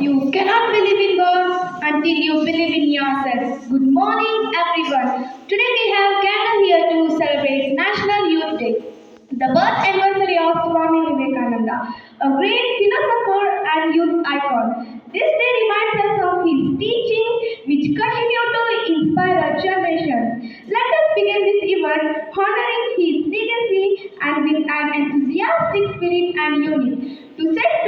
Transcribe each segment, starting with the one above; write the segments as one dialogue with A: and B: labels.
A: You cannot believe in God until you believe in yourself. Good morning, everyone. Today we have gathered here to celebrate National Youth Day, the birth anniversary of Swami Vivekananda, a great philosopher and youth icon. This day reminds us of his teachings, which continue to inspire our generation. Let us begin this event honoring his legacy and with an enthusiastic spirit and unity. To set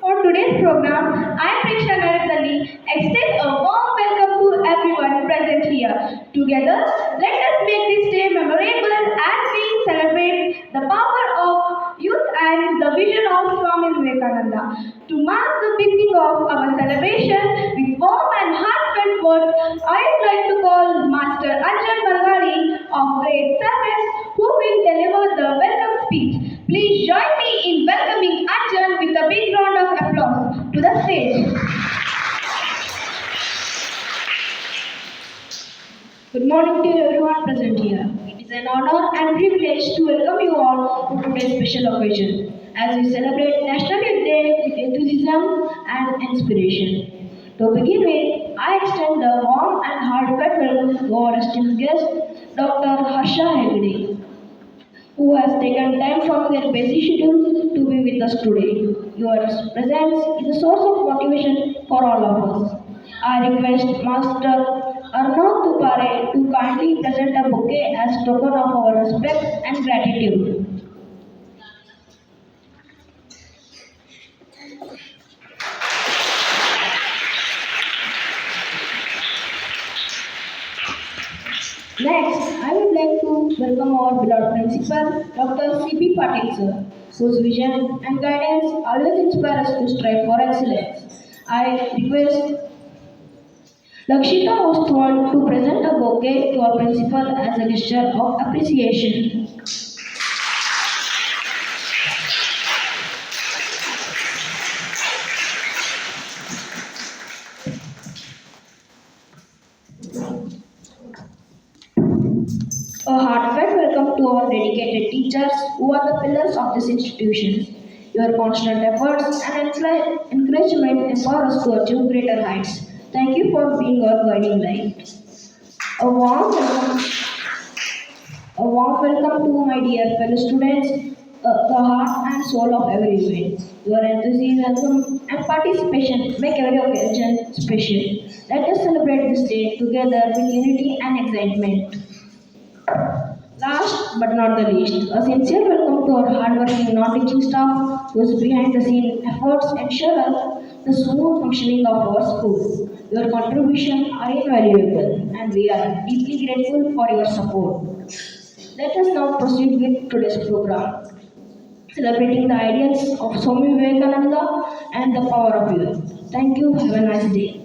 A: for today's program, I, Preksha Naratali, extend a warm welcome to everyone present here. Together, let us make this day memorable as we celebrate the power of youth and the vision of Swami Vivekananda. To mark the beginning of our celebration with warm and heartfelt words, I would like to call Master Anjan Malgari of Grade 7 who will deliver the welcome speech. Please join me in welcoming Anjan with a big round of applause to the stage. Good morning to everyone present here. It is an honor and privilege to welcome you all to today's special occasion as we celebrate National Youth Day with enthusiasm and inspiration. To begin with, I extend the warm and heartfelt welcome to our esteemed guest, Dr. Harsha Hegde, who has taken time from their busy schedule to be with us today. Your presence is a source of motivation for all of us. I request Master Arnav Tupare to kindly present a bouquet as token of our respect and gratitude. Next, I would like to welcome our beloved principal, Dr. C.P. Patil sir, whose vision and guidance always inspire us to strive for excellence. I request Lakshita Ostwal to present a bouquet to our principal as a gesture of appreciation. A heartfelt welcome to our dedicated teachers who are the pillars of this institution. Your constant efforts and encouragement empower us to achieve greater heights. Thank you for being our guiding light. A warm welcome, a warm welcome to my dear fellow students, the heart and soul of every event. Your enthusiasm and participation make every occasion special. Let us celebrate this day together with unity and excitement. Last but not the least, a sincere welcome to our hardworking non-teaching staff whose behind the scene efforts ensure the smooth functioning of our school. Your contributions are invaluable and we are deeply grateful for your support. Let us now proceed with today's program, celebrating the ideals of Swami Vivekananda and the power of youth. Thank you. Have a nice day.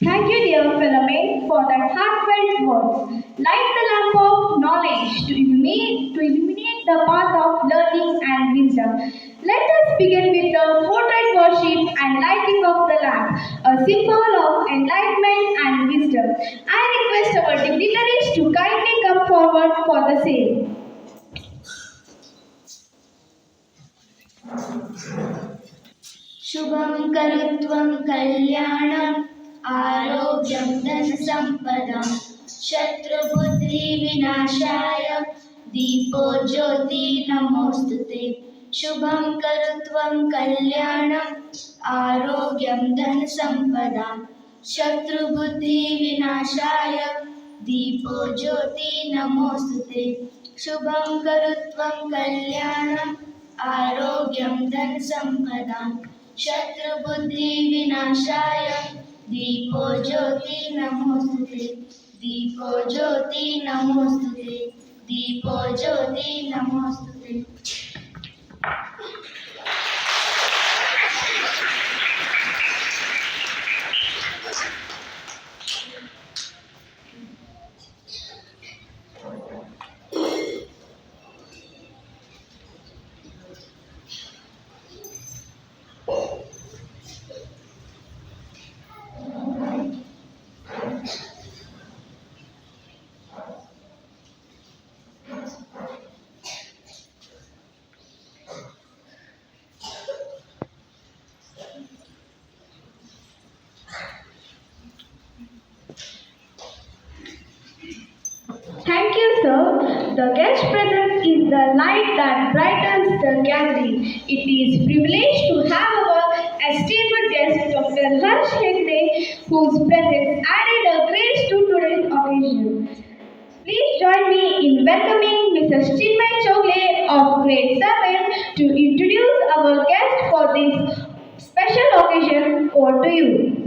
A: Thank you, dear Philomene, for that heartfelt words. Light the lamp of knowledge to illuminate the path of learning and wisdom. Let us begin with the portrait worship and lighting of the lamp, a symbol of enlightenment and wisdom. I request our dignitaries to kindly come forward for the same.
B: शुभं करुत्वं कल्याणम् आरोग्यं धनसम्पदां शत्रुबुद्धिविनाशाय दीपो ज्योति नमोऽस्तुते शुभं करुत्वं कल्याणम् आरोग्यं धनसम्पदां शत्रुबुद्धिविनाशाय दीपो ज्योति नमोऽस्तुते शुभं करुत्वं कल्याणम् आरोग्यं धनसम्पदां शत्रुबुद्धिविनाशाय दीपो ज्योति नमोऽस्तुते दीपो ज्योति नमोऽस्तुते दीपो ज्योति नमोऽस्तुते
A: is the light that brightens the gallery. It is privilege to have our esteemed guest, Dr. Harsh Hegde, whose presence added a grace to today's occasion. Please join me in welcoming Mrs. Chinmay Chogle of Grade 7 to introduce our guest for this special occasion. Over to you.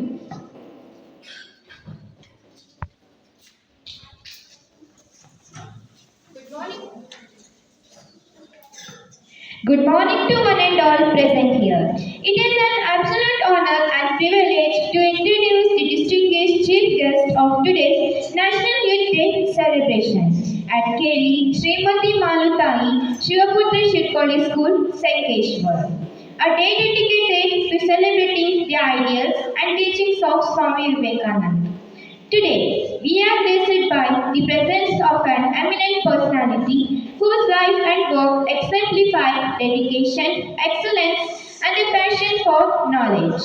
A: Good morning to one and all present here. It is an absolute honor and privilege to introduce the distinguished chief guest of today's National Youth Day celebration at KLE Srimati Malutai, Shivaputra Shirakoli School, Sankeshwar. A day dedicated to celebrating the ideals and teachings of Swami Vivekananda. Today, we are graced by the presence of an eminent personality whose life and work exemplify dedication, excellence, and a passion for knowledge.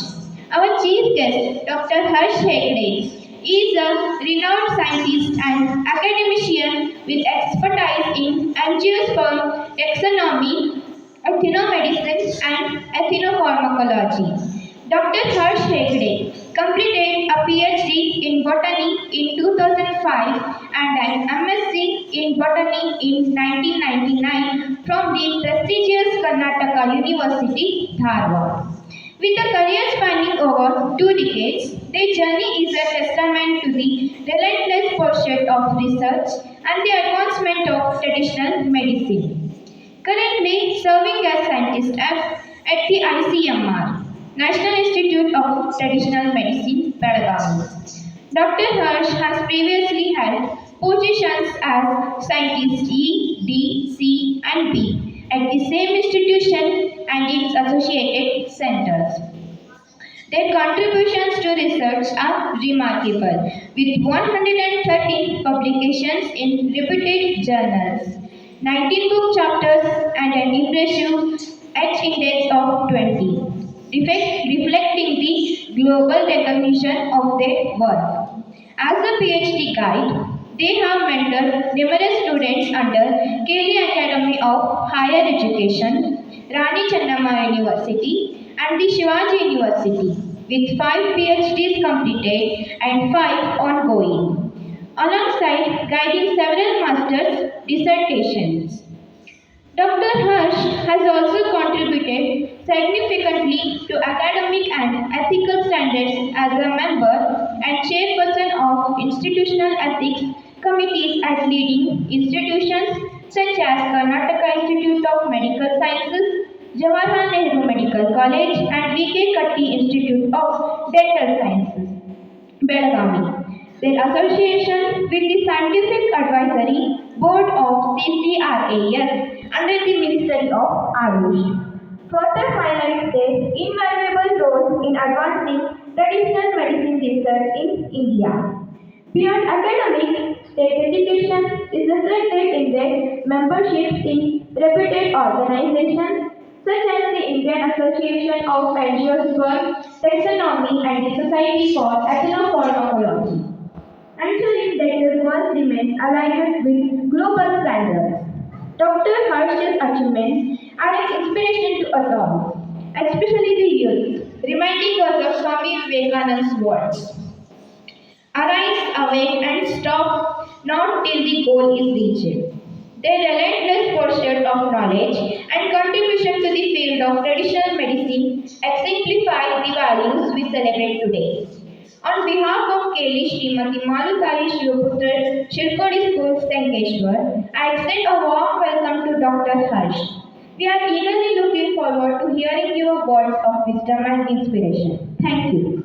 A: Our chief guest, Dr. Harsh Hegde, is a renowned scientist and academician with expertise in angiosperm taxonomy, ethnomedicine, and ethnopharmacology. Dr. Harsh Hegde completed a PhD in botany in 2005 and an MSc in botany in 1999 from the prestigious Karnataka University, Dharwad. With a career spanning over 2 decades, their journey is a testament to the relentless pursuit of research and the advancement of traditional medicine. Currently serving as scientist at the ICMR, National Institute of Traditional Medicine, Belgaum. Dr. Harsh has previously held positions as Scientist E, D, C, and B at the same institution and its associated centers. Their contributions to research are remarkable, with 113 publications in reputed journals, 19 book chapters, and an impressive H-index of 20, reflecting the global recognition of their work. As a PhD guide, they have mentored numerous students under KLE Academy of Higher Education, Rani Chennamma University, and the Shivaji University, with 5 PhDs completed and 5 ongoing, alongside guiding several master's dissertations. Dr. Harsh has also contributed significantly to academic and ethical standards as a member and chairperson of institutional ethics committees at leading institutions such as Karnataka Institute of Medical Sciences, Jawaharlal Nehru Medical College, and V.K. Katti Institute of Dental Sciences, Belgaum. Their association with the Scientific Advisory Board of CCRAS under the Ministry of Ayush further highlights their invaluable role in advancing traditional medicine research in India. Beyond academics, their dedication is reflected in their membership in reputed organizations such as the Indian Association of Angiosperm Taxonomy and the Society for Ethnopharmacology, ensuring that their work remains aligned with global standards. Dr. Harsh's achievements are an inspiration to us all, especially the youth, reminding us of Swami Vivekananda's words. Arise, awake, and stop not till the goal is reached. Their relentless pursuit of knowledge and contribution to the field of traditional medicine exemplify the values we celebrate today. On behalf of KLE Srimati Malutai Shivaputra Shirakoli School, Sankeshwar, I extend a warm welcome to Dr. Harsh. We are eagerly looking forward to hearing your words of wisdom and inspiration. Thank you.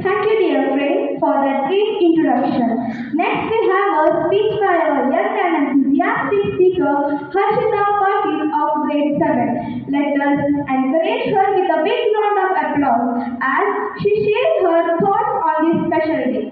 A: Thank you, dear friend, for that brief introduction. Next, we have a speech by our young and enthusiastic speaker, Harshita Patil of Grade 7. Let us encourage her with a big round of applause as she shares her thoughts on this special day.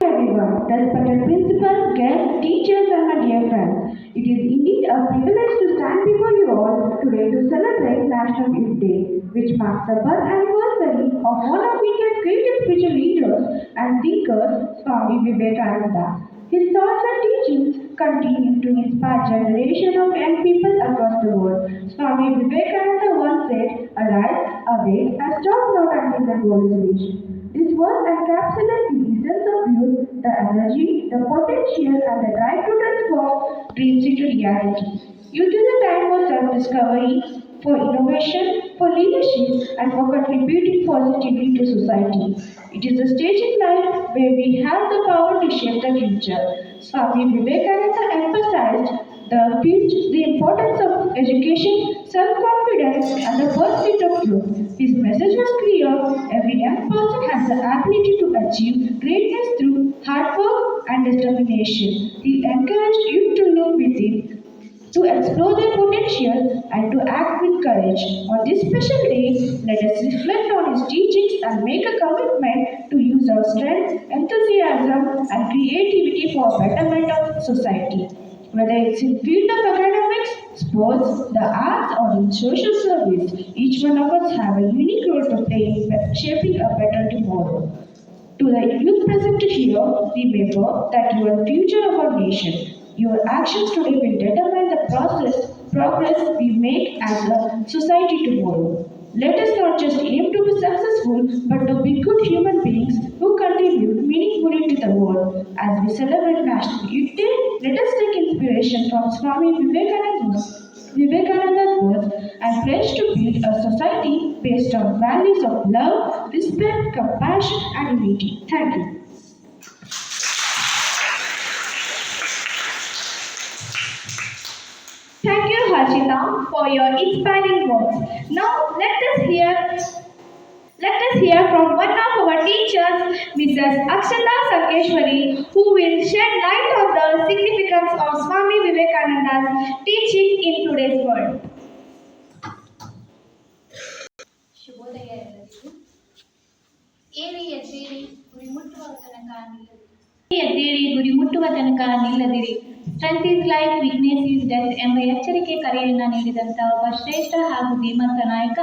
A: Everyone, respected principal, guests, teachers, and my dear friends. It is indeed a privilege to stand before you all today to celebrate National Youth Day, which marks the birth anniversary of one of India's greatest spiritual leaders and thinkers, Swami Vivekananda. His thoughts and teachings continue to inspire generations of young people across the world. Swami Vivekananda once said, "Arise, awake, and stop not until the goal is reached." This was encapsulates the essence of youth, the energy, the potential, and the drive to transform dreams into reality. Youth is a time for self-discovery, for innovation, for leadership, and for contributing positively to society. It is a stage in life where we have the power to shape the future. Swami Vivekananda emphasized the importance of education, self-confidence, and the pursuit of truth. His message was clear: every young person has the ability to achieve greatness through hard work and determination. He encouraged youth to look within, to explore their potential, and to act with courage. On this special day, let us reflect on his teachings and make a commitment to use our strength, enthusiasm, and creativity for a betterment of society. Whether it's in field of academics, sports, the arts, or in social service, each one of us have a unique role to play in shaping a better tomorrow. To the youth present here, remember that you are the future of our nation. Your actions today will determine the progress we make as a society tomorrow. Let us not just aim to be successful, but to be good human beings who contribute meaningfully to the world. As we celebrate National Youth Day, let us take inspiration from Swami Vivekananda's words and pledge to build a society based on values of love, respect, compassion, and unity. Thank you. Thank you, Harshita, for your inspiring words. Now, let us hear from one of our teachers, Mrs. Sankeshwari, who will shed light on the significance of Swami Vivekananda's teaching in today's world.
B: ಶುಭೋದಯ ಎಲ್ಲರಿಗೂ. ಏರಿ ಎದ್ದೇಳಿ ಗುರಿ ಮುಟ್ಟುವ ತನಕ ನಿಲ್ಲದಿರಿ. ಎದ್ದೇಳಿ ಗುರಿ ಮುಟ್ಟುವ ತನಕ ನಿಲ್ಲದಿರಿ. Strength is life, weakness is death ಎಂಬ ಎಚ್ಚರಿಕೆ ಕರೆಯನ್ನು ನೀಡಿದಂಥ ಒಬ್ಬ ಶ್ರೇಷ್ಠ ಹಾಗೂ ಧೀಮಂತ ನಾಯಕ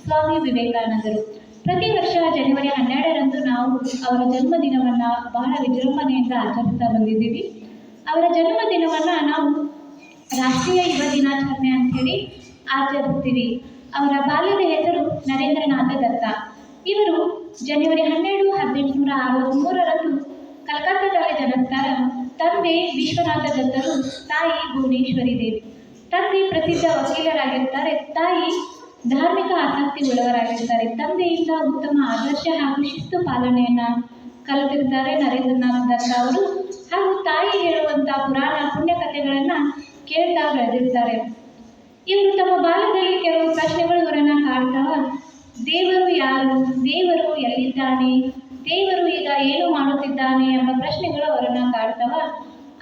B: ಸ್ವಾಮಿ ವಿವೇಕಾನಂದರು. ಪ್ರತಿ ವರ್ಷ ಜನವರಿ 12ರಂದು ನಾವು ಅವರ ಜನ್ಮದಿನವನ್ನು ಬಹಳ ವಿಜೃಂಭಣೆಯಿಂದ ಆಚರಿಸ್ತಾ ಬಂದಿದ್ದೀವಿ. ಅವರ ಜನ್ಮದಿನವನ್ನು ನಾವು ರಾಷ್ಟ್ರೀಯ ಯುವ ದಿನಾಚರಣೆ ಅಂಥೇಳಿ ಆಚರಿಸ್ತೀವಿ. ಅವರ ಬಾಲ್ಯದ ಹೆಸರು ನರೇಂದ್ರನಾಥ ದತ್ತ. ಇವರು ಜನವರಿ 12, 1863ರಂದು ಕಲ್ಕತ್ತಾದಲ್ಲಿ ಜನಿಸ್ತಾರೆ. ತಂದೆ ವಿಶ್ವನಾಥ ದತ್ತರು, ತಾಯಿ ಭುವನೇಶ್ವರಿ ದೇವಿ. ತಂದೆ ಪ್ರಸಿದ್ಧ ವಕೀಲರಾಗಿರ್ತಾರೆ, ತಾಯಿ ಧಾರ್ಮಿಕ ಆಸಕ್ತಿ ಉಳ್ಳವರಾಗಿರ್ತಾರೆ. ತಂದೆಯಿಂದ ಉತ್ತಮ ಆದರ್ಶ ಹಾಗೂ ಶಿಸ್ತು ಪಾಲನೆಯನ್ನು ಕಲಿತಿರ್ತಾರೆ ನರೇಂದ್ರನಾಥ ದತ್ತ ಅವರು. ಹಾಗೂ ತಾಯಿ ಹೇಳುವಂಥ ಪುರಾಣ ಪುಣ್ಯಕಥೆಗಳನ್ನು ಕೇಳ್ತಾ ಬೆಳೆದಿರ್ತಾರೆ. ಇವರು ತಮ್ಮ ಬಾಲ್ಯದಲ್ಲಿ ಕೆಲವು ಪ್ರಶ್ನೆಗಳು ಇವರನ್ನು ಕಾಡ್ತಾವ. ದೇವರು ಯಾರು? ದೇವರು ಎಲ್ಲಿದ್ದಾನೆ? ದೇವರು ಈಗ ಏನು ಮಾಡುತ್ತಿದ್ದಾನೆ ಎಂಬ ಪ್ರಶ್ನೆಗಳು ಅವರನ್ನು ಕಾಡ್ತಾವ.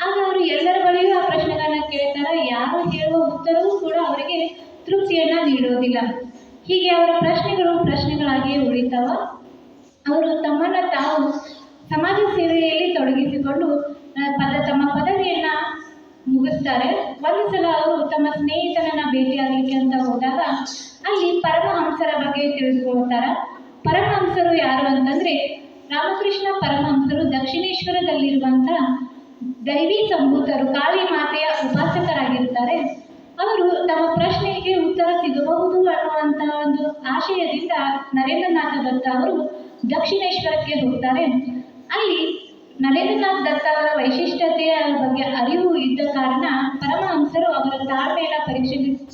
B: ಆಗ ಅವರು ಎಲ್ಲರ ಬಳಿಯೂ ಆ ಪ್ರಶ್ನೆಗಳನ್ನ ಕೇಳ್ತಾರೆ. ಯಾರು ಹೇಳುವ ಉತ್ತರವೂ ಕೂಡ ಅವರಿಗೆ ತೃಪ್ತಿಯನ್ನು ನೀಡೋದಿಲ್ಲ. ಹೀಗೆ ಅವರ ಪ್ರಶ್ನೆಗಳಾಗಿಯೇ ಉಳಿತಾವ. ಅವರು ತಮ್ಮನ್ನು ತಾವು ಸಮಾಜ ಸೇವೆಯಲ್ಲಿ ತೊಡಗಿಸಿಕೊಂಡು ತಮ್ಮ ಪದವಿಯನ್ನು ಮುಗಿಸ್ತಾರೆ. ಒಂದು ಸಲ ಅವರು ತಮ್ಮ ಸ್ನೇಹಿತನನ್ನು ಭೇಟಿಯಾಗಲಿಕ್ಕೆ ಅಂತ ಹೋದಾಗ ಅಲ್ಲಿ ಪರಮಹಂಸರ ಬಗ್ಗೆ ತಿಳಿದುಕೊಳ್ತಾರೆ. ಪರಮಹಂಸರು ಯಾರು ಅಂತಂದರೆ ರಾಮಕೃಷ್ಣ ಪರಮಹಂಸರು ದಕ್ಷಿಣೇಶ್ವರದಲ್ಲಿರುವಂಥ ದೈವಿ ಸಂಭೂತರು, ಕಾಳಿ ಮಾತೆಯ ಉಪಾಸಕರಾಗಿರ್ತಾರೆ. ಅವರು ತಮ್ಮ ಪ್ರಶ್ನೆಗೆ ಉತ್ತರ ಸಿಗಬಹುದು ಅನ್ನುವಂಥ ಒಂದು ಆಶಯದಿಂದ ನರೇಂದ್ರನಾಥ ದತ್ತ ಅವರು ದಕ್ಷಿಣೇಶ್ವರಕ್ಕೆ ಹೋಗ್ತಾರೆ. ಅಲ್ಲಿ ನರೇಂದ್ರನಾಥ ದತ್ತ ಅವರ ವೈಶಿಷ್ಟ್ಯತೆಯ ಬಗ್ಗೆ ಅರಿವು ಇದ್ದ ಕಾರಣ ಪರಮಹಂಸರು ಅವರ ತಾಳ್ಮೆಯನ್ನು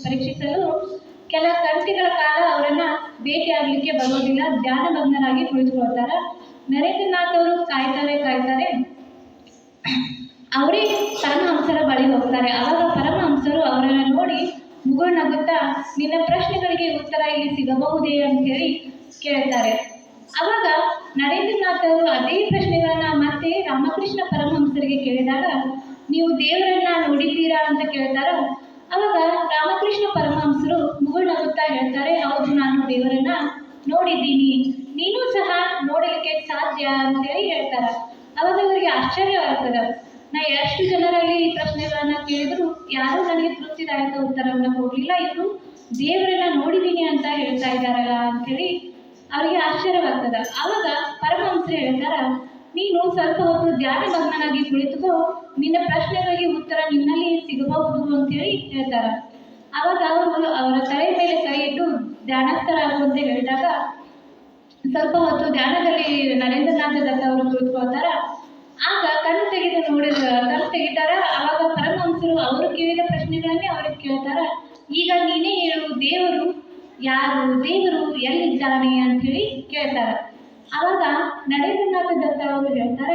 B: ಪರೀಕ್ಷಿಸಲು ಕೆಲ ಗಂಟೆಗಳ ಕಾಲ ಅವರನ್ನು ಭೇಟಿಯಾಗಲಿಕ್ಕೆ ಬರೋದಿಲ್ಲ. ಧ್ಯಾನಮಗ್ನರಾಗಿ ಕುಳಿತುಕೊಳ್ತಾರೆ. ನರೇಂದ್ರನಾಥ್ ಅವರು ಕಾಯ್ತಾರೆ. ಅವರೇ ಪರಮಹಂಸರ ಬಳಿ ಹೋಗ್ತಾರೆ. ಆವಾಗ ಪರಮಹಂಸರು ಅವರನ್ನು ನೋಡಿ ಮುಗುಳ್ನಗುತ್ತಾ, ನಿನ್ನ ಪ್ರಶ್ನೆಗಳಿಗೆ ಉತ್ತರ ಇಲ್ಲಿ ಸಿಗಬಹುದೇ ಅಂತ ಹೇಳಿ ಕೇಳ್ತಾರೆ. ಆವಾಗ ನರೇಂದ್ರನಾಥ್ ಅವರು ಅದೇ ಪ್ರಶ್ನೆಗಳನ್ನ ಮತ್ತೆ ರಾಮಕೃಷ್ಣ ಪರಮಹಂಸರಿಗೆ ಕೇಳಿದಾಗ, ನೀವು ದೇವರನ್ನ ನೋಡಿದ್ದೀರಾ ಅಂತ ಕೇಳ್ತಾರ. ಆವಾಗ ರಾಮಕೃಷ್ಣ ಪರಮಹಂಸರು ಮುಗುಳ್ನಗುತ್ತಾ ಹೇಳ್ತಾರೆ, ಹೌದು, ನಾನು ದೇವರನ್ನ ನೋಡಿದ್ದೀನಿ, ನೀನು ಸಹ ನೋಡಲಿಕ್ಕೆ ಸಾಧ್ಯ ಅಂತೇಳಿ ಹೇಳ್ತಾರೆ. ಅವಾಗ ಅವರಿಗೆ ಆಶ್ಚರ್ಯವಾಗ್ತದೆ. ನಾ ಎಷ್ಟು ಜನರಲ್ಲಿ ಈ ಪ್ರಶ್ನೆಗಳನ್ನ ಕೇಳಿದ್ರು ಯಾರೂ ನನಗೆ ತೃಪ್ತಿದಾಯಕ ಉತ್ತರವನ್ನು ಕೊಡಲಿಲ್ಲ. ಇವರು ದೇವರನ್ನ ನೋಡಿದ್ದೀನಿ ಅಂತ ಹೇಳ್ತಾ ಇದ್ದಾರಲ್ಲ ಅಂತೇಳಿ ಅವರಿಗೆ ಆಶ್ಚರ್ಯವಾಗ್ತದ. ಆವಾಗ ಪರಮಹಂಸರು ಹೇಳ್ತಾರ, ನೀನು ಸ್ವಲ್ಪ ಹೊತ್ತು ಧ್ಯಾನ ಮಗ್ನಾಗಿ ಕುಳಿತುಕೋ, ನಿನ್ನ ಪ್ರಶ್ನೆಗಳಿಗೆ ಉತ್ತರ ನಿನ್ನಲ್ಲಿ ಸಿಗಬಹುದು ಅಂತೇಳಿ ಹೇಳ್ತಾರ. ಆವಾಗ ಅವರು ಅವರ ತಲೆ ಮೇಲೆ ಕೈ ಇಟ್ಟು ಧ್ಯಾನಸ್ಥರಾಗುವಂತೆ ಹೇಳಿದಾಗ ಸ್ವಲ್ಪ ಹೊತ್ತು ಧ್ಯಾನದಲ್ಲಿ ನರೇಂದ್ರನಾಥ ದತ್ತ ಅವರು ಕುಳಿತುಕೊಳ್ತಾರ. ಆಗ ಕಣ್ಣು ತೆಗಿತಾರ. ಆವಾಗ ಪರಮಹಂಸರು ಅವರು ಕೇಳಿದ ಪ್ರಶ್ನೆಗಳನ್ನೇ ಅವ್ರಿಗೆ ಕೇಳ್ತಾರ. ಈಗ ನೀನೇ ಹೇಳು, ದೇವರು ಯಾರು, ದೇವರು ಎಲ್ಲಿದ್ದಾನೆ ಅಂತ ಹೇಳಿ ಕೇಳ್ತಾರ. ಆವಾಗ ನರೇಂದ್ರನಾಥ ದತ್ತ ಅವರು ಹೇಳ್ತಾರ,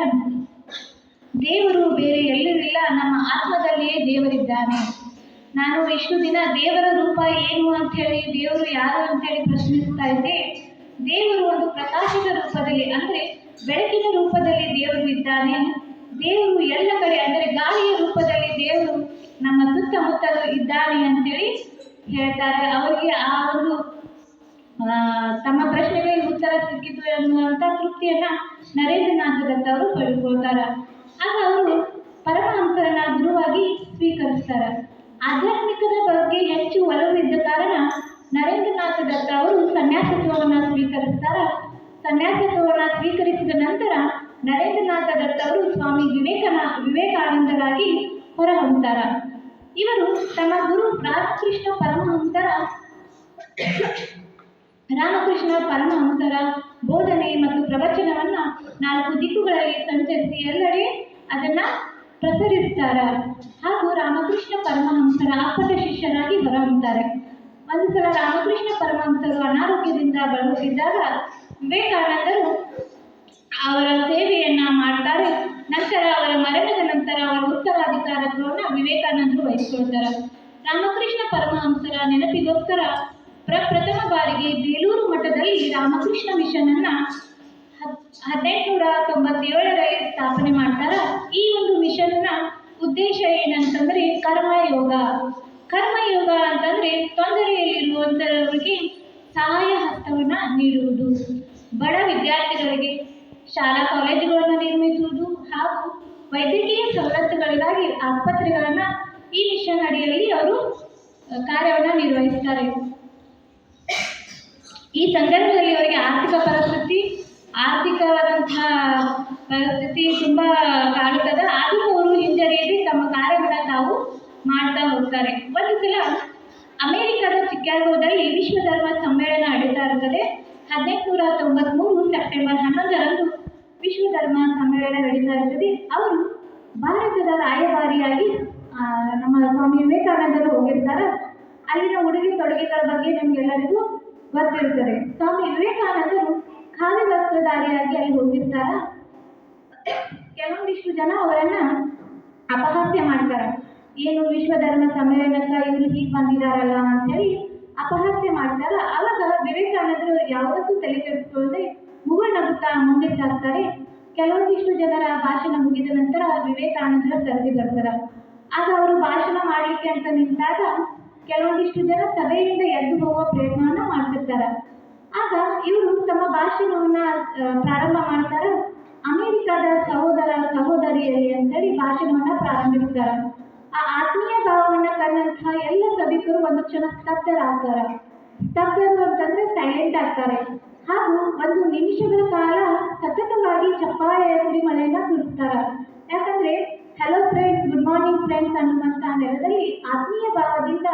B: ದೇವರು ಬೇರೆ ಎಲ್ಲೂ ಇಲ್ಲ, ನಮ್ಮ ಆತ್ಮದಲ್ಲಿಯೇ ದೇವರಿದ್ದಾನೆ. ನಾನು ಇಷ್ಟು ದಿನ ದೇವರ ರೂಪ ಏನು ಅಂತ ಹೇಳಿ, ದೇವರು ಯಾರು ಅಂತ ಹೇಳಿ ಪ್ರಶ್ನಿಸ್ತಾ ಇದ್ದೆ. ದೇವರು ಒಂದು ಪ್ರಕಾಶದ ರೂಪದಲ್ಲಿ ಅಂದರೆ ಬೆಳಕಿನ ರೂಪದಲ್ಲಿ ದೇವರು ಇದ್ದಾನೆ. ದೇವರು ಎಲ್ಲ ಕಡೆ ಅಂದರೆ ಗಾಳಿಯ ರೂಪದಲ್ಲಿ ದೇವರು ನಮ್ಮ ಸುತ್ತಮುತ್ತಲೂ ಇದ್ದಾನೆ ಅಂತೇಳಿ ಹೇಳ್ತಾರೆ. ಅವರಿಗೆ ಆ ಒಂದು ತಮ್ಮ ಪ್ರಶ್ನೆಗಳಿಗೆ ಉತ್ತರ ಸಿಕ್ಕಿತು ಎನ್ನುವಂಥ ತೃಪ್ತಿಯನ್ನ ನರೇಂದ್ರನಾಥ ದತ್ತ ಅವರು ಪಡೆದುಕೊಳ್ತಾರೆ. ಆಗ ಅವರು ಪರಮಹಂಸರನ್ನ ಗುರುವಾಗಿ ಸ್ವೀಕರಿಸ್ತಾರೆ. ಆಧ್ಯಾತ್ಮಿಕದ ಬಗ್ಗೆ ಹೆಚ್ಚು ಒಲವಿದ್ದ ಕಾರಣ ನರೇಂದ್ರನಾಥ ದತ್ತ ಅವರು ಸನ್ಯಾಸತ್ವವನ್ನು ಸ್ವೀಕರಿಸ್ತಾರ. ಸನ್ಯಾಸತ್ವವನ್ನು ಸ್ವೀಕರಿಸಿದ ನಂತರ ನರೇಂದ್ರನಾಥ ದತ್ತ ಅವರು ಸ್ವಾಮಿ ವಿವೇಕಾನಂದರಾಗಿ ಹೊರಹೊಮ್ಮುತ್ತಾರ. ಇವರು ತಮ್ಮ ಗುರು ರಾಮಕೃಷ್ಣ ಪರಮಹಂಸರ ಬೋಧನೆ ಮತ್ತು ಪ್ರವಚನವನ್ನ 4 ದಿಕ್ಕುಗಳಲ್ಲಿ ಸಂಚರಿಸಿ ಎಲ್ಲೆಡೆ ಅದನ್ನ ಪ್ರಸರಿಸ್ತಾರ. ಹಾಗೂ ರಾಮಕೃಷ್ಣ ಪರಮಹಂಸರ ಅಪ್ಪಟ ಶಿಷ್ಯರಾಗಿ ಹೊರಹೊಮ್ಮುತ್ತಾರೆ. ಒಂದು ಸಲ ರಾಮಕೃಷ್ಣ ಪರಮಹಂಸರು ಅನಾರೋಗ್ಯದಿಂದ ಬಳಲುತ್ತಿದ್ದಾಗ ವಿವೇಕಾನಂದರು ಅವರ ಸೇವೆಯನ್ನ ಮಾಡ್ತಾರೆ. ನಂತರ ಅವರ ಮರಣದ ನಂತರ ಅವರ ಉತ್ತರಾಧಿಕಾರತ್ವವನ್ನು ವಿವೇಕಾನಂದರು ವಹಿಸಿಕೊಳ್ತಾರೆ. ರಾಮಕೃಷ್ಣ ಪರಮಹಂಸರ ನೆನಪಿಗೋಸ್ಕರ ಪ್ರಪ್ರಥಮ ಬಾರಿಗೆ ಬೇಲೂರು ಮಠದಲ್ಲಿ ರಾಮಕೃಷ್ಣ ಮಿಷನ್ ಅನ್ನ 1897ರಲ್ಲಿ ಸ್ಥಾಪನೆ ಮಾಡ್ತಾರ. ಈ ಒಂದು ಮಿಷನ್ನ ಉದ್ದೇಶ ಏನಂತಂದ್ರೆ ಕರ್ಮಯೋಗ ಅಂತಂದ್ರೆ ತೊಂದರೆಯಲ್ಲಿರುವಂತವರಿಗೆ ಸಹಾಯ ಹಸ್ತವನ್ನ ನೀಡುವುದು, ಬಡ ವಿದ್ಯಾರ್ಥಿಗಳಿಗೆ ಶಾಲಾ ಕಾಲೇಜುಗಳನ್ನು ನಿರ್ಮಿಸುವುದು ಹಾಗೂ ವೈದ್ಯಕೀಯ ಸವಲತ್ತುಗಳಿಗಾಗಿ ಆಸ್ಪತ್ರೆಗಳನ್ನ ಈ ಮಿಷನ್ ಅಡಿಯಲ್ಲಿ ಅವರು ಕಾರ್ಯವನ್ನು ನಿರ್ವಹಿಸ್ತಾರೆ. ಈ ಸಂದರ್ಭದಲ್ಲಿ ಅವರಿಗೆ ಆರ್ಥಿಕವಾದಂತಹ ಪರಿಸ್ಥಿತಿ ತುಂಬಾ ಕಾಡುತ್ತದೆ. ಆದರೂ ಅವರು ಹಿಂಜರಿಯದೆ ತಮ್ಮ ಕಾರ್ಯವನ್ನು ತಾವು ಮಾಡ್ತಾ ಹೋಗ್ತಾರೆ. ಒಂದು ಸಲ ಅಮೆರಿಕದ ಚಿಕಾಗೋದಲ್ಲಿ ವಿಶ್ವ ಧರ್ಮ ಸಮ್ಮೇಳನ ನಡೀತಾ ಇರುತ್ತದೆ. 1893 ಸೆಪ್ಟೆಂಬರ್ 11ರಂದು ವಿಶ್ವ ಧರ್ಮ ಸಮ್ಮೇಳನ ನಡೀತಾ ಇರ್ತದೆ. ಅವರು ಭಾರತದ ರಾಯಭಾರಿಯಾಗಿ ನಮ್ಮ ಸ್ವಾಮಿ ವಿವೇಕಾನಂದರು ಹೋಗಿರ್ತಾರೆ. ಅಲ್ಲಿನ ಉಡುಗೆ ತೊಡುಗೆಗಳ ಬಗ್ಗೆ ನಮಗೆಲ್ಲರಿಗೂ ಗೊತ್ತಿರುತ್ತದೆ. ಸ್ವಾಮಿ ವಿವೇಕಾನಂದರು ಖಾಲಿ ವಸ್ತ್ರಧಾರಿಯಾಗಿ ಅಲ್ಲಿ ಹೋಗಿರ್ತಾರ. ಕೆಲವೊಂದಿಷ್ಟು ಜನ ಅವರನ್ನ ಅಪಹಾಸ್ಯ ಮಾಡ್ತಾರೆ. ಏನು ವಿಶ್ವ ಧರ್ಮ ಸಮ್ಮೇಳನಕ್ಕೆ ಇವರು ಹೀಗೆ ಬಂದಿದ್ದಾರಲ್ಲ ಅಂತೇಳಿ ಅಪಹಾಸ್ಯ ಮಾಡ್ತಾರ. ಆವಾಗ ವಿವೇಕಾನಂದರು ಯಾವುದಕ್ಕೂ ತಲೆ ಕೆಡಿಸಿಕೊಳ್ಳದೆ ಮುಗುಳ್ನಗುತ್ತಾ ಮುಂದೆ ಸಾಗ್ತಾರೆ. ಕೆಲವೊಂದಿಷ್ಟು ಜನರ ಭಾಷಣ ಮುಗಿದ ನಂತರ ವಿವೇಕಾನಂದರ ಸರದಿ ಬರ್ತಾರೆ. ಆಗ ಅವರು ಭಾಷಣ ಮಾಡಲಿಕ್ಕೆ ಅಂತ ನಿಂತಾಗ ಕೆಲವೊಂದಿಷ್ಟು ಜನ ಸಭೆಯಿಂದ ಎದ್ದು ಹೋಗುವ ಪ್ರಯತ್ನವನ್ನ ಮಾಡ್ತಿರ್ತಾರೆ. ಆಗ ಇವರು ತಮ್ಮ ಭಾಷಣವನ್ನ ಪ್ರಾರಂಭ ಮಾಡ್ತಾರೆ. ಅಮೆರಿಕದ ಸಹೋದರಿಯರೇ ಅಂತೇಳಿ ಭಾಷಣವನ್ನ ಪ್ರಾರಂಭಿಸ್ತಾರೆ. ಆ ಆತ್ಮೀಯ ಭಾವವನ್ನ ಕಂಡಂತಹ ಎಲ್ಲ ಸಭಿಕರು ಒಂದು ಕ್ಷಣ ಸ್ತಬ್ಧರಾಗ್ತಾರೆ. ಸ್ತಬ್ಧರು ಅಂತಂದ್ರೆ ಸೈಲೆಂಟ್ ಆಗ್ತಾರೆ. ಹಾಗೂ 1 ನಿಮಿಷಗಳ ಕಾಲ ಸತತವಾಗಿ ಚಪ್ಪಾಳೆಯ ಸುರಿಮಳೆಯನ್ನ ಸುರಿಸ್ತಾರೆ. ಯಾಕಂದ್ರೆ hello friends, good morning friends ಅನ್ನುವಂಥ ನೆಲದಲ್ಲಿ ಆತ್ಮೀಯ ಭಾವದಿಂದ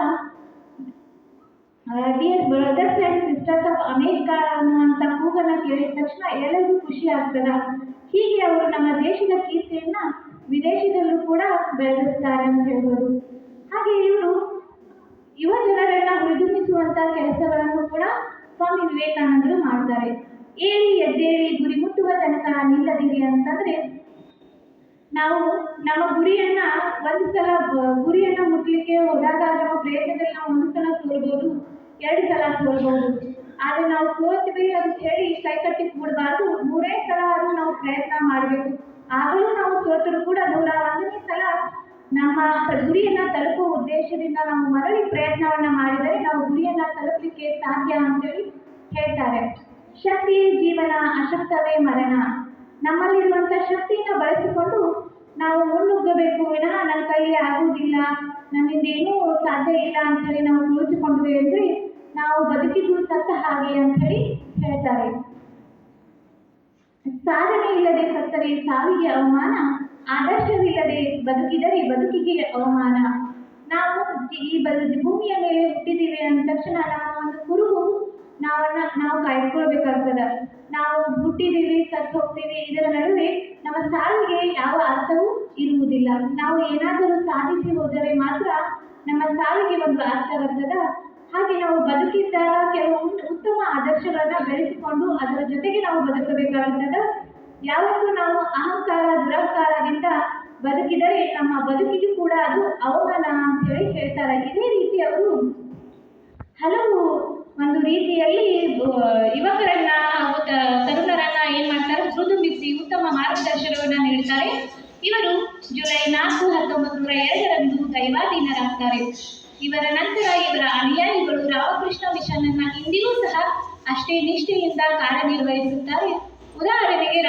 B: dear brothers and sisters of America ಅನ್ನುವಂಥ ಕೂಗನ್ನು ಕೇಳಿದ ತಕ್ಷಣ ಎಲ್ಲರಿಗೂ ಖುಷಿ ಆಗ್ತದ. ಹೀಗೆ ಅವರು ನಮ್ಮ ದೇಶದ ಕೀರ್ತಿಯನ್ನ ವಿದೇಶದಲ್ಲೂ ಕೂಡ ಬೆಳೆದಿರ್ತಾರೆ ಅಂತ ಹೇಳ್ಬೋದು. ಹಾಗೆ ಇವರು ಯುವ ಜನರನ್ನ ಹುರಿದುಂಬಿಸುವಂಥ ಕೆಲಸಗಳನ್ನು ಕೂಡ ಸ್ವಾಮಿ ವಿವೇಕಾನಂದರು ಮಾಡ್ತಾರೆ. ಏಳಿ ಎದ್ದೇಳಿ ಗುರಿ ಮುಟ್ಟುವ ತನಕ ನಿಲ್ಲದಿರಿ ಅಂತಂದ್ರೆ ನಾವು ನಮ್ಮ ಗುರಿಯನ್ನ ಗುರಿಯನ್ನ ಮುಟ್ಟಲಿಕ್ಕೆ ಹೋದಾಗ ನಮ್ಮ ಪ್ರಯತ್ನದಲ್ಲಿ ನಾವು 1 ಸಲ ಸೋಲ್ಬೋದು, 2 ಸಲ ಸೋಲ್ಬೋದು. ಆದರೆ ನಾವು ಸೋಲ್ತೀವಿ ಅಂತ ಹೇಳಿ ಕೈ ಕಟ್ಟಿ ಕೂಡಬಾರ್ದು. 3ನೇ ಸಲ ಆದರೂ ನಾವು ಪ್ರಯತ್ನ ಮಾಡಬೇಕು. ಆಗಲೂ ನಾವು ಸೋತರೂ ಕೂಡ 101ನೇ ಸಲ ನಮ್ಮ ಗುರಿಯನ್ನ ತಲುಪುವ ಉದ್ದೇಶದಿಂದ ನಾವು ಮರಳಿ ಪ್ರಯತ್ನವನ್ನ ಮಾಡಿದರೆ ನಾವು ಗುರಿಯನ್ನ ತಲುಪಲಿಕ್ಕೆ ಸಾಧ್ಯ ಅಂತೇಳಿ ಹೇಳ್ತಾರೆ. ಶಕ್ತಿಯೇ ಜೀವನ, ಅಶಕ್ತವೇ ಮರಣ. ನಮ್ಮಲ್ಲಿರುವಂಥ ಶಕ್ತಿಯನ್ನು ಬಳಸಿಕೊಂಡು
A: ನಾವು ಮುನ್ನುಗ್ಗಬೇಕು ವಿನಃ ನನ್ನ ಕೈಲಿ ಆಗುವುದಿಲ್ಲ, ನನ್ನಿಂದ ಏನೂ ಸಾಧ್ಯ ಇಲ್ಲ ಅಂಥೇಳಿ ನಾವು ಕುಳಿತುಕೊಂಡ್ವಿ ಅಂದರೆ ನಾವು ಬದುಕಿದ್ದು ಸತ್ತ ಹಾಗೆ ಅಂಥೇಳಿ ಹೇಳ್ತಾರೆ. ಸಾಧನೆ ಇಲ್ಲದೆ ಸತ್ತರೆ ಸಾವಿಗೆ ಅವಮಾನ, ಆದರ್ಶವಿಲ್ಲದೆ ಬದುಕಿದರೆ ಬದುಕಿಗೆ ಅವಮಾನ. ನಾವು ಈ ಭೂಮಿಯ ಮೇಲೆ ಹುಟ್ಟಿದ್ದೀವಿ ಅಂದ ತಕ್ಷಣ ನಮ್ಮ ಒಂದು ಕುರುಹು ನಾವು ಕಾಯ್ಕೊಳ್ಬೇಕಾಗ್ತದೆ. ನಾವು ಹುಟ್ಟಿದ್ದೀವಿ, ಸತ್ತು ಹೋಗ್ತೀವಿ, ಇದರ ನಡುವೆ ನಮ್ಮ ಸಾವಿಗೆ ಯಾವ ಅರ್ಥವೂ ಇರುವುದಿಲ್ಲ. ನಾವು ಏನಾದರೂ ಸಾಧಿಸಿ ಹೋದರೆ ಮಾತ್ರ ನಮ್ಮ ಸಾವಿಗೆ ಒಂದು ಅರ್ಥ ಬರ್ತದ. ಹಾಗೆ ನಾವು ಬದುಕಿದ್ದಾಗ ಕೆಲವು ಉತ್ತಮ ಆದರ್ಶಗಳನ್ನ ಬೆಳೆಸಿಕೊಂಡು ಅದರ ಜೊತೆಗೆ ನಾವು ಬದುಕಬೇಕಾಗುತ್ತದೆ. ಯಾವತ್ತೂ ನಾವು ಅಹಂಕಾರ ದುರಹಂಕಾರದಿಂದ ಬದುಕಿದರೆ ನಮ್ಮ ಬದುಕಿಗೂ ಕೂಡ ಅದು ಅವಮಾನ ಅಂತ ಹೇಳಿ ಹೇಳ್ತಾರೆ. ಇದೇ ರೀತಿ ಅವರು ಹಲವು ಒಂದು ರೀತಿಯಲ್ಲಿ ಯುವಕರನ್ನ ತರುಣರನ್ನ ಏನ್ ಮಾಡ್ತಾರೆ, ಮೃದುಂಬಿಸಿ ಉತ್ತಮ ಮಾರ್ಗದರ್ಶನವನ್ನ ನೀಡ್ತಾರೆ. ಇವರು ಜುಲೈ 4, 1902 ದೈವಾಧೀನರಾಗ್ತಾರೆ. ಇವರ ನಂತರ ಇವರ ಅನುಯಾಯಿಗಳು ರಾಮಕೃಷ್ಣ ಮಿಷನ್ ಅನ್ನ ಇಂದಿಗೂ ಸಹ ಅಷ್ಟೇ ನಿಷ್ಠೆಯಿಂದ ಕಾರ್ಯನಿರ್ವಹಿಸುತ್ತಾರೆ. ಉದಾಹರಣೆಗೆ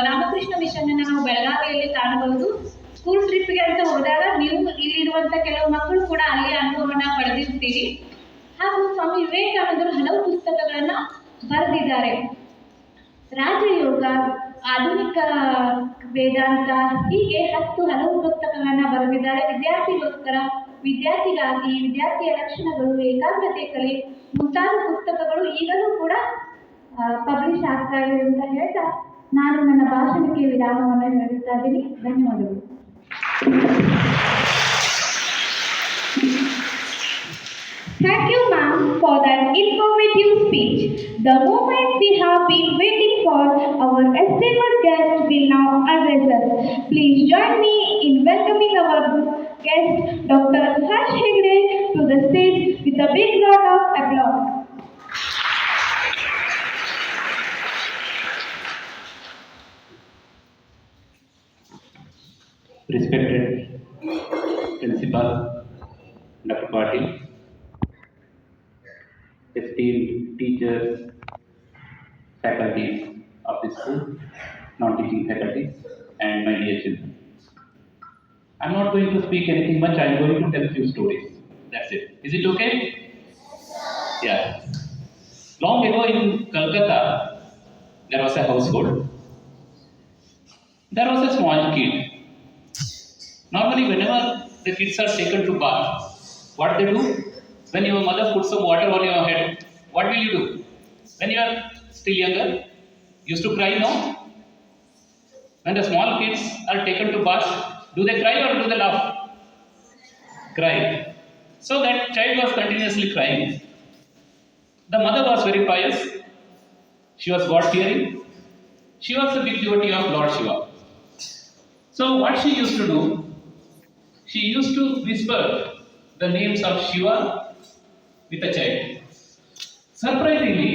A: ರಾಮಕೃಷ್ಣ ಮಿಷನ್ ಅನ್ನ ನಾವು ಬೆಳಗಾವಿಯಲ್ಲಿ ಕಾಣಬಹುದು. ಸ್ಕೂಲ್ ಟ್ರಿಪ್ಗೆ ಅಂತ ಹೋದಾಗ ನೀವು ಇಲ್ಲಿರುವಂತ ಕೆಲವು ಮಕ್ಕಳು ಕೂಡ ಅಲ್ಲಿ ಅನುಭವನ ಪಡೆದಿರ್ತೀರಿ. ಹಾಗೂ ಸ್ವಾಮಿ ವಿವೇಕಾನಂದರು ಹಲವು ಪುಸ್ತಕಗಳನ್ನ ಬರೆದಿದ್ದಾರೆ. ರಾಜಯೋಗ, ಆಧುನಿಕ ವೇದಾಂತ, ಹೀಗೆ ಹಲವು ಪುಸ್ತಕಗಳನ್ನ ಬರೆದಿದ್ದಾರೆ. ವಿದ್ಯಾರ್ಥಿಗೋಸ್ಕರ, ವಿದ್ಯಾರ್ಥಿಗಾಗಿ, ವಿದ್ಯಾರ್ಥಿಯ ಲಕ್ಷಣಗಳು, ಏಕಾಗ್ರತೆ ಕಲೆ ಮುಂತಾದ ಪುಸ್ತಕಗಳು ಈಗಲೂ ಕೂಡ ಪಬ್ಲಿಷ್ ಆಗ್ತಾ ಇದೆ ಅಂತ ಹೇಳ್ತಾ ನಾನು ನನ್ನ ಭಾಷಣಕ್ಕೆ ವಿರಾಮವನ್ನು ನೀಡುತ್ತಾ ಇದ್ದೀನಿ. ಧನ್ಯವಾದಗಳು. Thank you, ma'am, for that informative speech. The moment we have been waiting for, our esteemed guest will now address us. Please join me in welcoming our guest, Dr. Harsh Hegde, to the stage with a big round of applause.
C: Respected Principal Dr. Patil, esteemed teachers, faculties of the school, non-teaching faculties, and my dear children. I'm not going to speak anything much. I'm going to tell a few stories. That's it. Is it okay? Yeah. Long ago in Calcutta, there was a household. There was a small kid. Normally, whenever the kids are taken to bath, what they do? When your mother puts some water on your head, what will you do? When you are still younger, used to cry, no? When the small kids are taken to bath, do they cry or do they laugh? Cry. So that child was continuously crying. The mother was very pious. She was God-fearing. She was a big devotee of Lord Shiva. So what she used to do? She used to whisper the names of Shiva with the child. Surprisingly,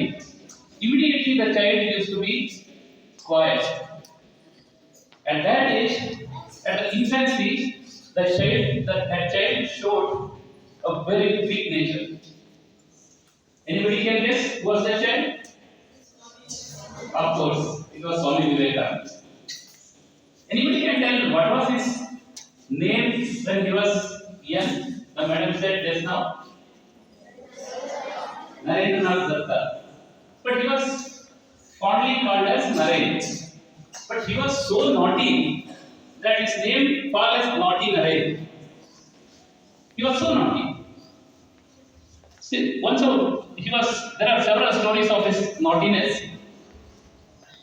C: immediately the child used to be quiet. At that age, at the infancy, that child showed a very big nature. Anybody can guess who was that child? Of course, it was Swami Vivekananda. Anybody can tell what was his name when he was young? The madam said just now. Narendranath Datta. But he was fondly called as Naren. But he was so naughty that his name fell as Naughty Naren. He was so naughty. See, there are several stories of his naughtiness.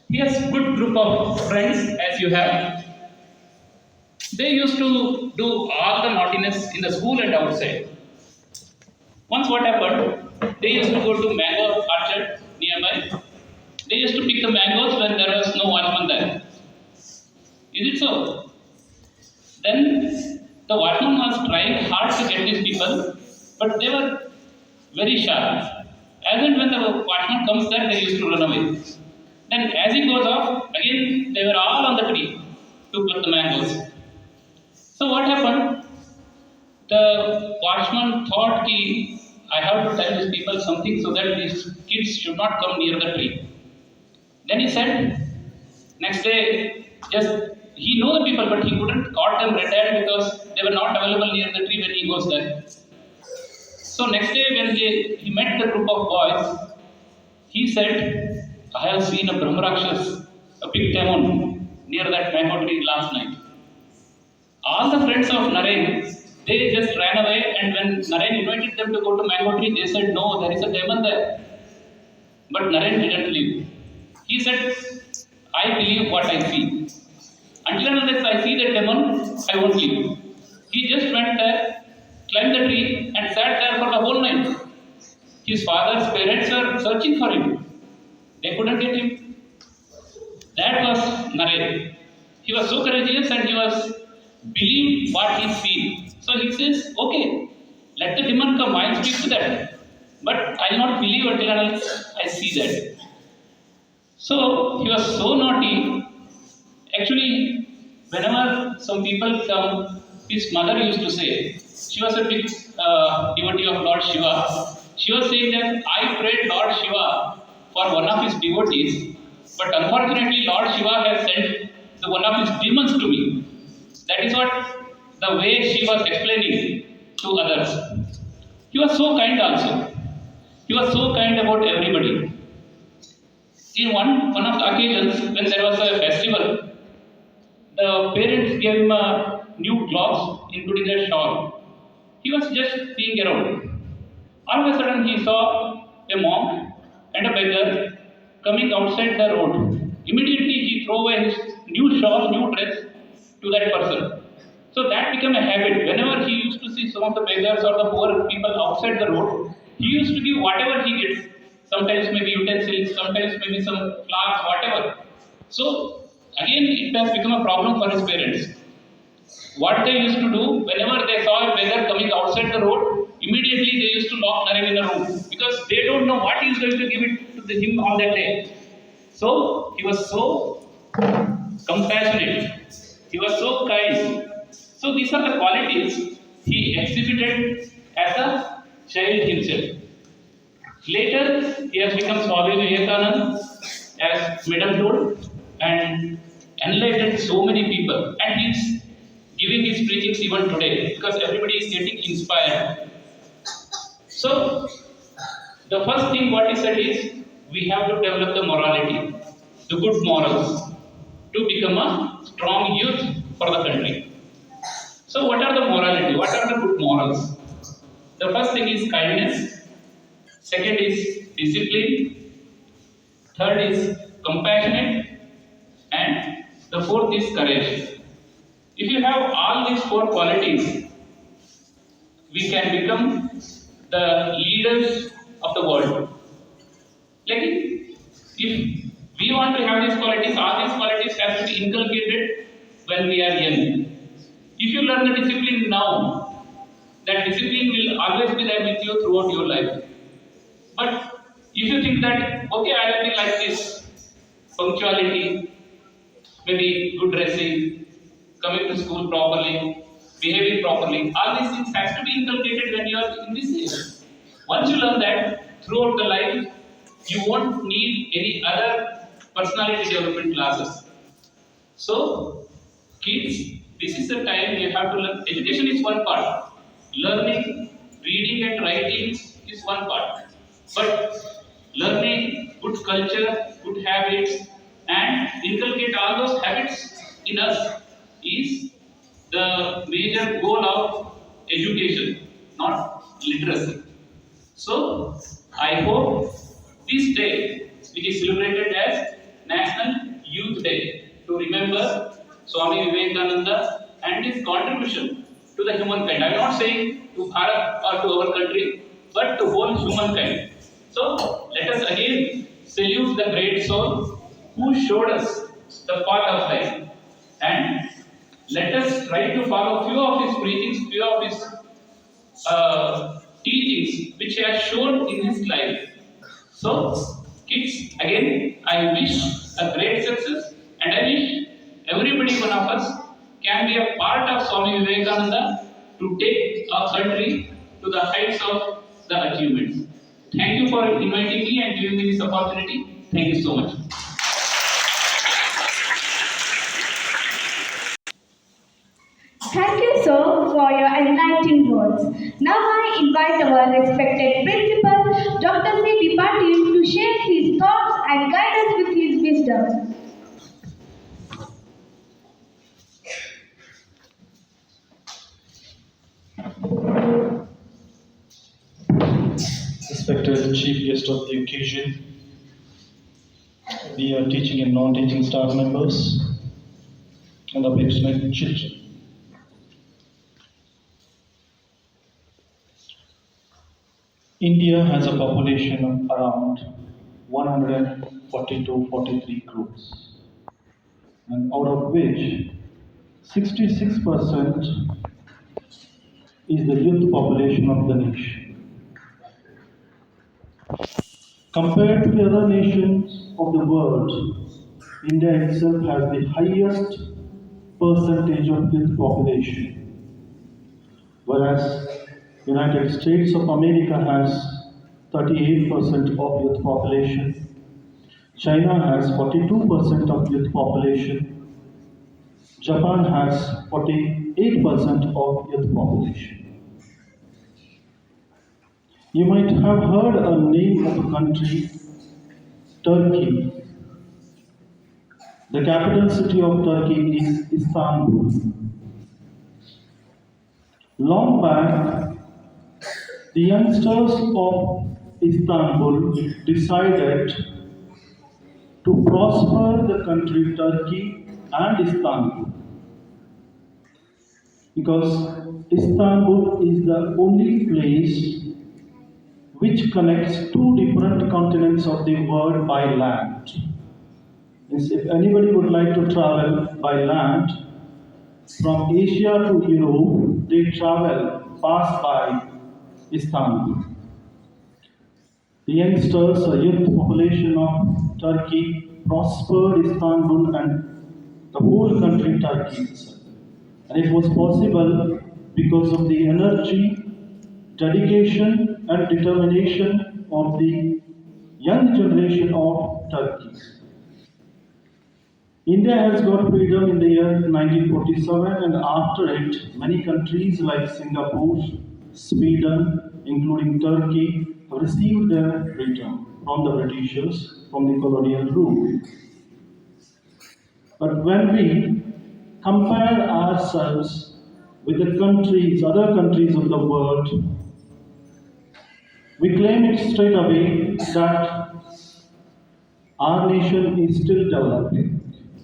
C: He has a good group of friends, as you have. They used to do all the naughtiness in the school and outside. Once what happened, they used to go to mango orchard nearby. They used to pick the mangoes when there was no watchman there. Is it so? Then the watchman was trying hard to get these people, but they were very sharp. As and when the watchman comes there, they used to run away. Then as he goes off, again they were all on the tree to pluck the mangoes. So what happened? The watchman thought I have to tell these people something so that these kids should not come near the tree. Then he said, next day, just he know the people, but he couldn't caught them red-handed because they were not available near the tree when he goes there. So next day when he met the group of boys, he said, I have seen a Brahmarakshas, a big demon, near that mango tree last night. All the friends of Naren, they just ran away, and when Naren invited them to go to mango tree, they said, no, there is a demon there. But Naren didn't leave. He said, I believe what I see. Until and unless I see the demon, I won't leave. He just went there, climbed the tree, and sat there for the whole night. His father's parents were searching for him. They couldn't get him. That was Naren. He was so courageous and he was believe what he sees. So he says, okay, let the demon come, I'll speak to that. But I'll not believe until unless I see that. So he was so naughty. Actually, whenever some people come, his mother used to say, she was a big devotee of Lord Shiva. She was saying that I prayed Lord Shiva for one of his devotees, but unfortunately Lord Shiva has sent one of his demons to me. That is what the way she was explaining to others. He was so kind also. He was so kind about everybody. In one of the occasions when there was a festival, the parents gave him a new clothes, including a shawl. He was just seeing around. All of a sudden he saw a monk and a beggar coming outside the road. Immediately he threw away his new shawl, new dress to that person. So that became a habit. Whenever he used to see some of the beggars or the poor people outside the road, he used to give whatever he gets. Sometimes maybe utensils, sometimes maybe some flowers, whatever. So again it has become a problem for his parents. What they used to do, whenever they saw a beggar coming outside the road, immediately they used to lock Naren in a room because they don't know what he is going to give it to him on that day. So he was so compassionate. He was so kind. So these are the qualities he exhibited as a child himself. Later, he has become Swami Vivekananda, as Madam told, and enlightened so many people. And he is giving his preachings even today because everybody is getting inspired. So, the first thing what he said is, we have to develop the morality, the good morals, to become a strong youth for the country. So, what are the morality? What are the good morals? The first thing is kindness. Second is discipline. Third is compassionate. And the fourth is courage. If you have all these four qualities, we can become the leaders of the world. Like if we want to have these qualities, all these qualities have to be inculcated when we are young. If you learn the discipline now, that discipline will always be there with you throughout your life. But if you think that, okay, I will be like this, punctuality, maybe good dressing, coming to school properly, behaving properly, all these things has to be inculcated when you are in this age. Once you learn that, throughout the life, you won't need any other personality development classes. So, kids, this is the time you have to learn. Education is one part. Learning, reading and writing is one part. But learning good culture, good habits, and inculcate all those habits in us is the major goal of education, not literacy. So, I hope this day, which is celebrated as National Youth Day, to remember Swami Vivekananda and his contribution to the humankind. I am not saying to Bharat or to our country, but to whole humankind. So, let us again salute the great soul who showed us the path of life. And let us try to follow few of his preachings, few of his teachings which he has shown in his life. So, kids, again, I wish a great success and I wish everybody, one of us, can be a part of Swami Vivekananda to take our country to the heights of the achievements. Thank you for inviting me and giving me this opportunity. Thank you so much.
A: for your enlightening words. Now I invite our respected principal, Dr. C.B. Patil, to share his thoughts and guide us with his wisdom.
D: Respected chief guest of the occasion, dear teaching and non-teaching staff members, and affectionate children. India has a population of around 142-43 crores, and out of which 66% is the youth population of the nation. Compared to the other nations of the world, India itself has the highest percentage of youth population, whereas United States of America has 38% of youth population, China has 42% of youth population, Japan has 48% of youth population. You might have heard a name of a country, Turkey. The capital city of Turkey is Istanbul. Long back, the youngsters of Istanbul decided to prosper the country Turkey and Istanbul, because Istanbul is the only place which connects two different continents of the world by land. Means if anybody would like to travel by land from Asia to Europe, they pass by Istanbul. The youngsters, the youth population of Turkey prospered Istanbul and the whole country Turkey itself. And it was possible because of the energy, dedication and determination of the young generation of Turkey. India has got freedom in the year 1947, and after it, many countries like Singapore, Sweden, including Turkey, have received their freedom from the Britishers, from the colonial rule. But when we compare ourselves with the other countries of the world, we claim it straight away that our nation is still developing,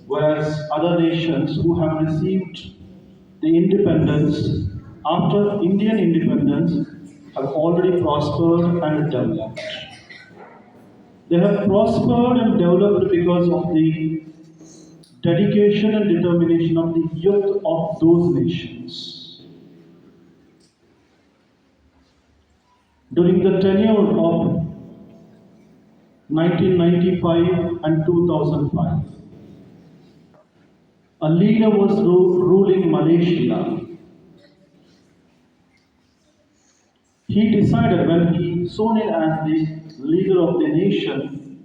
D: whereas other nations who have received the independence after Indian independence have already prospered and developed. They have prospered and developed because of the dedication and determination of the youth of those nations. During the tenure of 1995 and 2005, a leader was ruling Malaysia. He decided, when he saw it as the leader of the nation,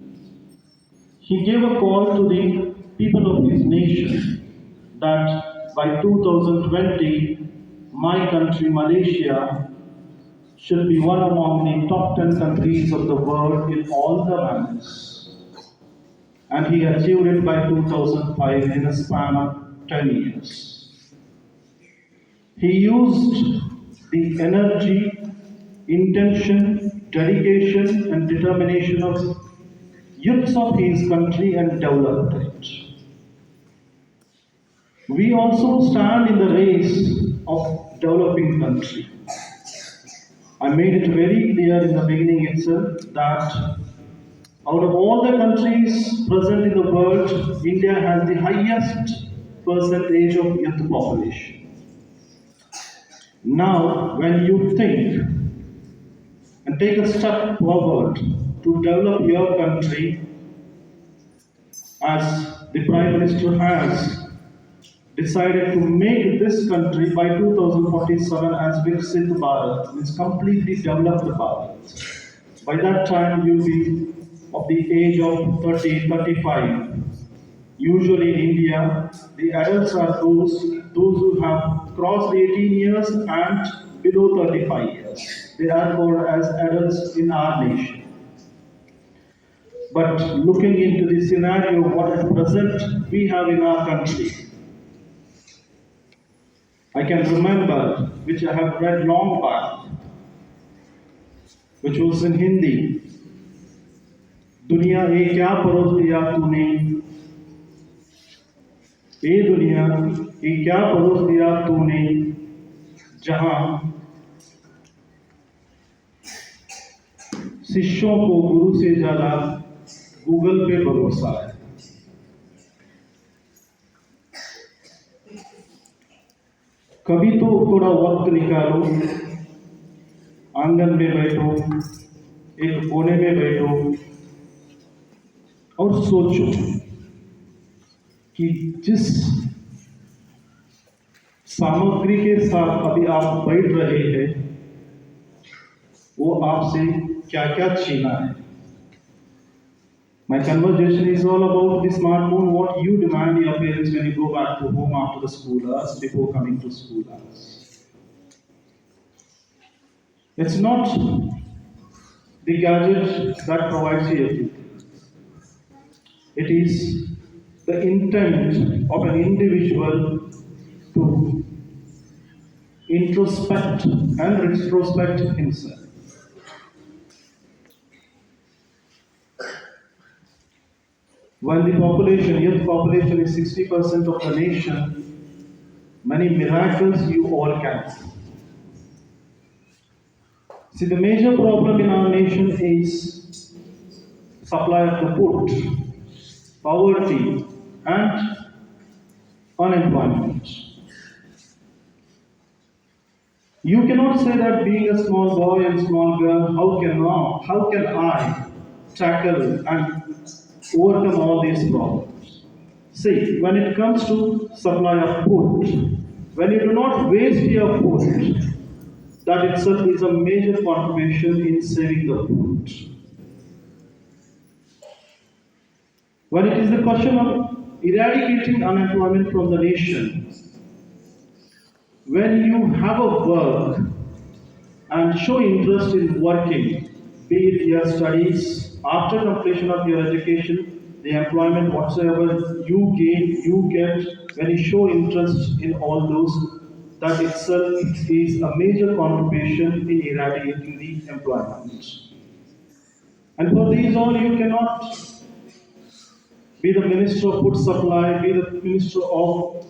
D: he gave a call to the people of his nation that by 2020, my country, Malaysia, should be one among the top 10 countries of the world in all the manners. And he achieved it by 2005 in a span of 10 years. He used the energy, intention, dedication, and determination of youths of his country and developed it. We also stand in the race of developing country. I made it very clear in the beginning itself that out of all the countries present in the world, India has the highest percentage of youth population. Now, when you think and take a step forward to develop your country, as the Prime Minister has decided to make this country by 2047 as Viksit Bharat, means completely developed Bharat. By that time, you'll be of the age of 30, 35. Usually in India, the adults are those who have crossed 18 years and below 35 years. They are called as adults in our nation. But looking into the scenario, what at present we have in our country, I can remember, which I have read long back, which was in Hindi. दुनिया ये क्या परोस दिया तूने, ये दुनिया ये क्या परोस दिया तूने, जहां शिष्यों को गुरु से ज्यादा गूगल पे भरोसा है। कभी तो थोड़ा वक्त निकालो, आंगन में बैठो, एक कोने में बैठो और सोचो कि जिस सामग्री के साथ अभी आप बैठ रहे हैं वो आपसे क्या क्या छीना है। My conversation is all about the smartphone, what you demand your parents when you go back to home after the school hours, before coming to school hours. It's not the gadget that provides you everything. It is the intent of an individual to introspect and retrospect himself. When the population, youth population is 60% of the nation, many miracles you all can see. See, the major problem in our nation is supply of the food, poverty, and unemployment. You cannot say that being a small boy and small girl, how can I tackle and overcome all these problems? See, when it comes to supply of food, when you do not waste your food, that itself is a major contribution in saving the food. When it is the question of eradicating unemployment from the nation, when you have a work and show interest in working, be it your studies, after completion of your education, the employment whatsoever you gain, you get, when you show interest in all those, that itself is a major contribution in eradicating the employment. And for these all, you cannot be the Minister of Food Supply, be the Minister of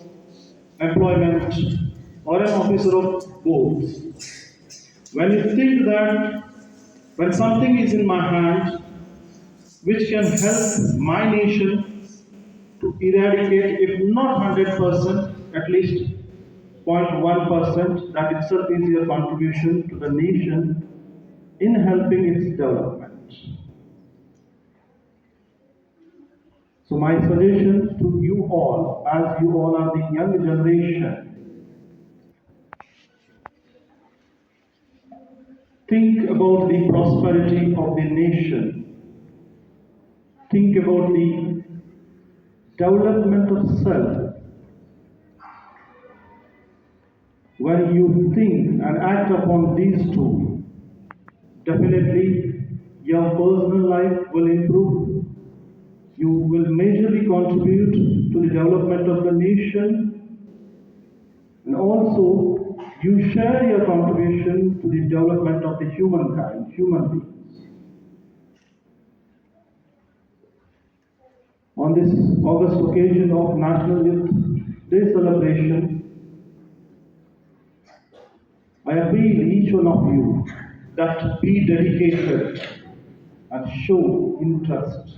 D: Employment, or an officer of both. When you think that when something is in my hand which can help my nation to eradicate, if not 100%, at least 0.1%, that itself is your contribution to the nation in helping its development. So my suggestion to you all, as you all are the young generation, think about the prosperity of the nation. Think about the development of self. When you think and act upon these two, definitely your personal life will improve. You will majorly contribute to the development of the nation, and also you share your contribution to the development of the humankind, human beings. On this August occasion of National Youth Day celebration, I appeal each one of you that be dedicated and show interest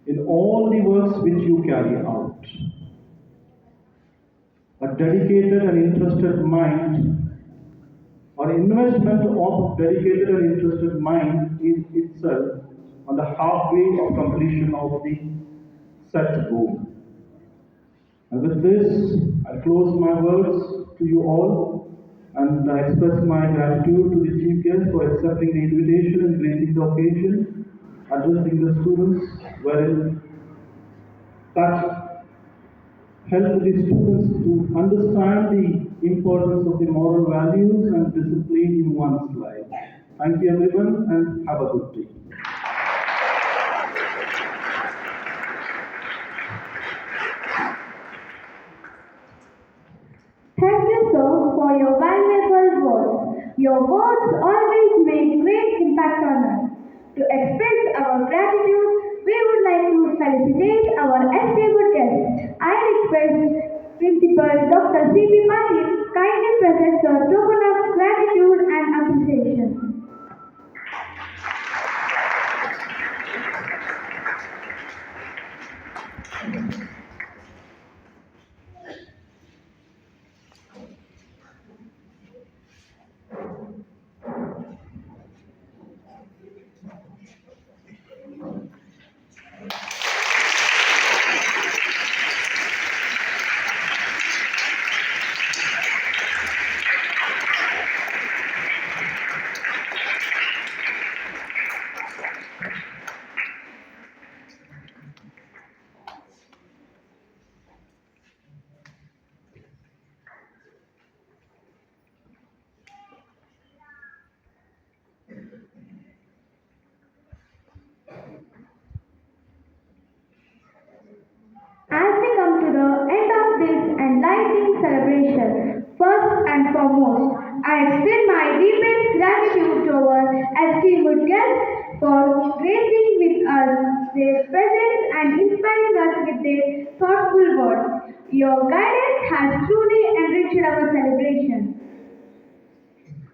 D: in all the works which you carry out. A dedicated and interested mind, or investment of dedicated and interested mind is itself on the halfway of completion of the set goal. And with this, I close my words to you all, and I express my gratitude to the chief guest for accepting the invitation and gracing the occasion, addressing the students, wherein that help the students to understand the importance of the moral values and discipline in one's life. Thank you everyone and have a good day.
A: Thank you, sir, for your valuable words. Your words always make great impact on us. To express our gratitude, we would like to felicitate our esteemed guest. I request Principal Dr. C.P. Patil kindly present the token of gratitude and appreciation. As we come to the end of this enlightening celebration, first and foremost, I extend my deepest gratitude to our esteemed guests for gracing with us their presence and inspiring us with their thoughtful words. Your guidance has truly enriched our celebration.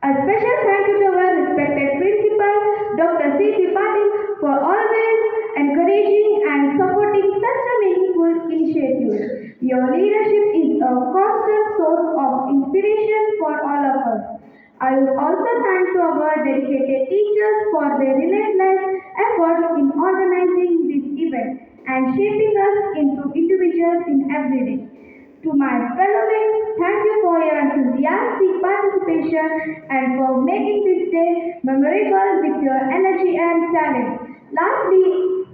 A: A special thank you to our respected principal, Dr. C.P. Patil, for always encouraging and supporting such a meaningful initiative. Your leadership is a constant source of inspiration for all of us. I would also thank to our dedicated teachers for their relentless efforts in organizing this event and shaping us into individuals in every day. To my fellow mates, thank you for your enthusiastic participation and for making this day memorable with your energy and talent. Lastly,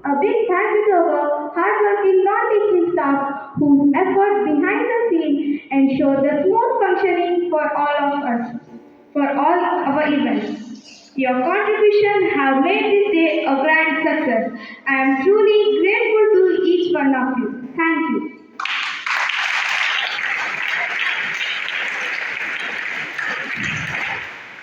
A: a big thank you to our hardworking non-teaching staff whose efforts behind the scenes ensure the smooth functioning for all of us, for all our events. Your contribution have made this day a grand success. I am truly grateful to each one of you. Thank you.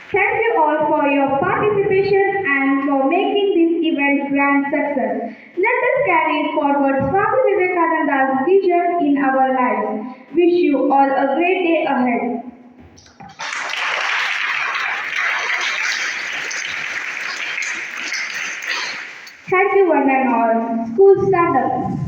A: Thank you all for your participation and for making this event grand success. Let us carry forward Swami Vivekananda's vision in our lives. Wish you all a great day ahead. Thank you one and all. School stand up.